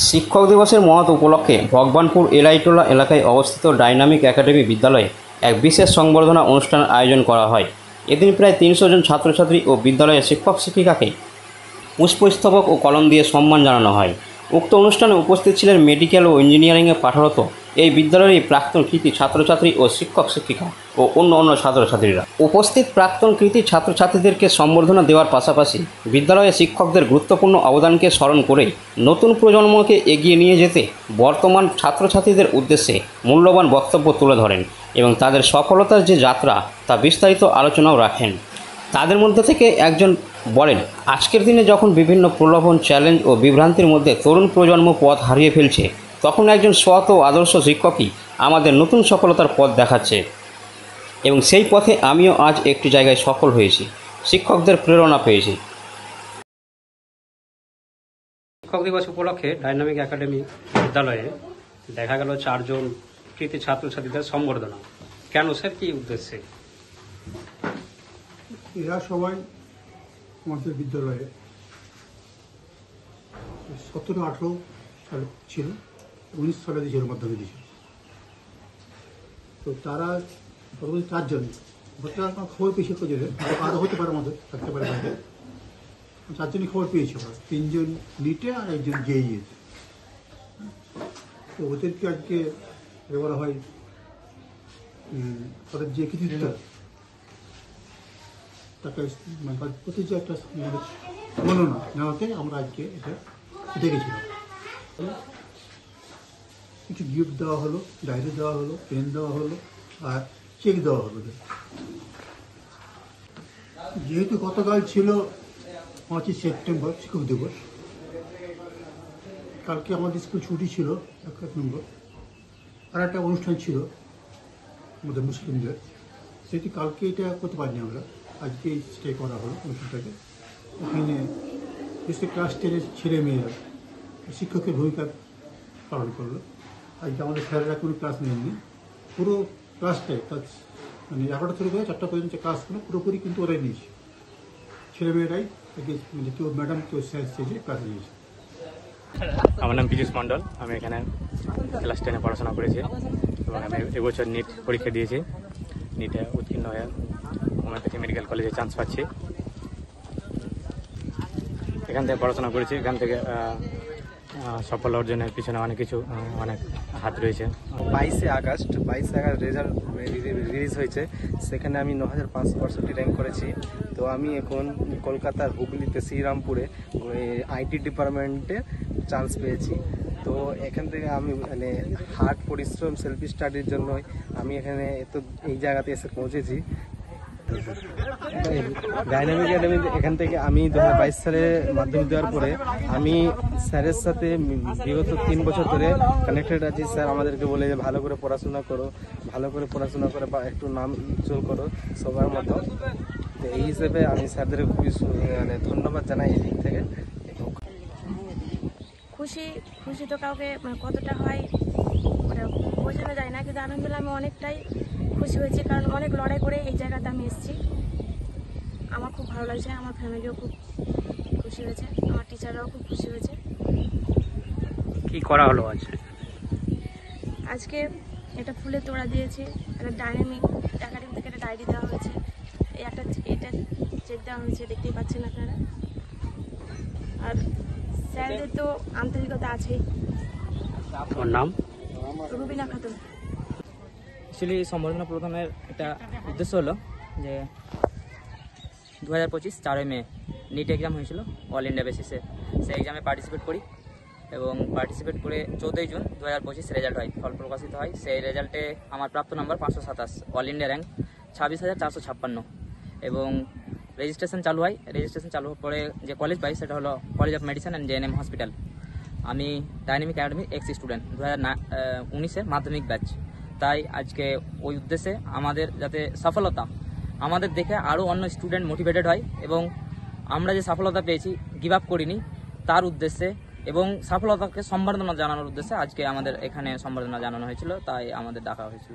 শিক্ষক দিবসের মহৎ উপলক্ষে ভগবানপুর এলাইটোলা এলাকায় অবস্থিত ডাইনামিক একাডেমি বিদ্যালয়ে এক বিশেষ সংবর্ধনা অনুষ্ঠানের আয়োজন করা হয়। এদিন প্রায় 300 জন ছাত্রছাত্রী ও বিদ্যালয়ের শিক্ষক শিক্ষিকাকে পুষ্পস্তবক ও কলম দিয়ে সম্মান জানানো হয়। উক্ত অনুষ্ঠানে উপস্থিত ছিলেন মেডিকেল ও ইঞ্জিনিয়ারিংয়ে পাঠরত এই বিদ্যালয়ের প্রাক্তন কৃতী ছাত্রছাত্রী ও শিক্ষক শিক্ষিকা ও অন্য ছাত্রছাত্রীরা। উপস্থিত প্রাক্তন কৃতী ছাত্রছাত্রীদেরকে সম্বর্ধনা দেওয়ার পাশাপাশি বিদ্যালয়ের শিক্ষকদের গুরুত্বপূর্ণ অবদানকে স্মরণ করে নতুন প্রজন্মকে এগিয়ে নিয়ে যেতে বর্তমান ছাত্রছাত্রীদের উদ্দেশ্যে মূল্যবান বক্তব্য তুলে ধরেন এবং তাদের সফলতার যে যাত্রা তা বিস্তারিত আলোচনাও রাখেন। তাদের মধ্যে থেকে একজন বলেন, আজকের দিনে যখন বিভিন্ন প্রলোভন, চ্যালেঞ্জ ও বিভ্রান্তির মধ্যে তরুণ প্রজন্ম পথ হারিয়ে ফেলছে, তখন একজন সৎ ও আদর্শ শিক্ষকই আমাদের নতুন সফলতার পথ দেখাচ্ছে এবং সেই পথে আমিও আজ একটি জায়গায় সফল হয়েছি, শিক্ষকদের প্রেরণা পেয়েছি। শিক্ষক দিবস উপলক্ষে ডাইনামিক একাডেমি বিদ্যালয়ে দেখা গেল 4 জন কৃতী ছাত্রছাত্রীদের সম্বর্ধনা। কেন স্যার, কী উদ্দেশ্যে? এরা সবাই আমাদের বিদ্যালয়ে 17-18 সালে ছিল, 19 সালে দিয়েছিল মাধ্যমিক দিয়েছিল। তো তারা পরবর্তী 4 জন খবর পেয়েছে, আরও হতে পারে, আমাদের থাকতে পারে, 4 জনই খবর পেয়েছে। 3 জন নিটে আর 1 জন জেইইতে। তো ওদেরকে আজকে বলা হয় তাদের যে কৃতিত্ব, তাকে প্রতি যে একটা গণনা নেওয়াতে আমরা আজকে এটা দেখেছিলাম। কিছু গিফট দেওয়া হলো, ডায়েরি দেওয়া হলো, পেন দেওয়া হলো আর চেক দেওয়া হলো। যেহেতু গতকাল ছিল 5ই সেপ্টেম্বর শিক্ষক দিবস, কালকে আমাদের স্কুল ছুটি ছিল 1 নম্বর, আর একটা অনুষ্ঠান ছিল আমাদের মুসলিমদের, সেটি কালকে এটা করতে পারিনি আমরা, আজকে স্টে করা হলো অনুষ্ঠানটাকে। ওখানে বিশেষ ক্লাস 10-এর ছেলেমেয়েরা শিক্ষকের ভূমিকা পালন করলো। আজকে আমাদের স্যারেরা কোনো ক্লাস নেননি, পুরো ক্লাসটাই মানে 11টা থেকে 4টা পর্যন্ত ক্লাসগুলো পুরোপুরি কিন্তু ওরাই নিয়েছে, ছেলেমেয়েরাই, মানে কেউ ম্যাডাম কেউ স্যার স্টেজে ক্লাস নিয়েছে। আমার নাম পীযুষ মণ্ডল, আমি এখানে ক্লাস 10-এ পড়াশোনা করেছি এবং আমি এবছর নিট পরীক্ষা দিয়েছি। নিটে উত্তীর্ণ হয়ে হোমিওপ্যাথি মেডিকেল কলেজে চান্স পাচ্ছি। এখান থেকে পড়াশোনা করেছি, এখান থেকে সফল অর্জনের পিছনে অনেক হাত রয়েছে। 22 আগস্ট রেজাল্ট রিলিজ হয়েছে, সেখানে আমি 9562 র্যাঙ্ক করেছি। তো আমি এখন কলকাতার হুগলিতে শ্রীরামপুরে আইটি ডিপার্টমেন্টে চান্স পেয়েছি। তো এখান থেকে আমি মানে হার্ড পরিশ্রম, সেলফ স্টাডির জন্যই আমি এখানে এই জায়গাতে এসে পৌঁছেছি। ডাইনামিক একাডেমি এখান থেকে আমি 2022 সালে মাধ্যমিক দেওয়ার পরে আমি স্যারের সাথে বিগত 3 বছর ধরে কানেক্টেড আছি। স্যার আমাদেরকে বলে যে ভালো করে পড়াশোনা করে বা একটু নাম উজ্জ্বল করো সবার মতো। তো এই হিসেবে আমি স্যারদের খুবই মানে ধন্যবাদ জানাই এই দিক থেকে। খুশি তো কাউকে কতটা হয় ওটা বোঝানো যায় না, কিন্তু আলহামদুলিল্লাহ আমি অনেকটাই খুশি হয়েছি, কারণ অনেক লড়াই করে এই জায়গাতে আমি এসেছি। আমার খুব ভালো লাগছে, আমার ফ্যামিলিও খুব খুশি হয়েছে, আমার টিচাররাও খুব খুশি হয়েছে। কি করা হলো আজকে একটা ফুলের তোড়া দিয়েছে, একটা ডাইনামিক একাডেমি থেকে একটা ডায়েরি দেওয়া হয়েছে, এটা চেক দেওয়া হয়েছে, দেখতেই পাচ্ছেন আপনারা। আর স্যারদের তো আন্তরিকতা আছেই। আপনার নাম? রুবিনা খাতুন। অ্যাকচুয়ালি সম্বর্ধনা প্রদানের একটা উদ্দেশ্য হলো যে 2025 4ই মে নিট এক্সাম হয়েছিল অল ইন্ডিয়া বেসিসে। সেই এক্সামে পার্টিসিপেট করি এবং পার্টিসিপেট করে 14ই জুন 2025 রেজাল্ট হয়, ফল প্রকাশিত হয়। সেই রেজাল্টে আমার প্রাপ্ত নাম্বার 527, অল ইন্ডিয়া র্যাঙ্ক 26,456 এবং রেজিস্ট্রেশন চালু হয়। রেজিস্ট্রেশন চালু হওয়ার পরে যে কলেজ পাই সেটা হলো college of medicine and GNM hospital. আমি ডাইনামিক একাডেমি এক্স স্টুডেন্ট, 2019-এর মাধ্যমিক ব্যাচ। তাই আজকে ওই উদ্দেশ্যে আমাদের যাতে সফলতা আমাদের দেখে আরও অন্য স্টুডেন্ট মোটিভেটেড হয় এবং আমরা যে সফলতা পেয়েছি গিভ আপ করিনি তার উদ্দেশ্যে এবং সফলতাকে সম্বর্ধনা জানানোর উদ্দেশ্যে আজকে আমাদের এখানে সম্বর্ধনা জানানো হয়েছিল, তাই আমাদের ডাকা হয়েছিল।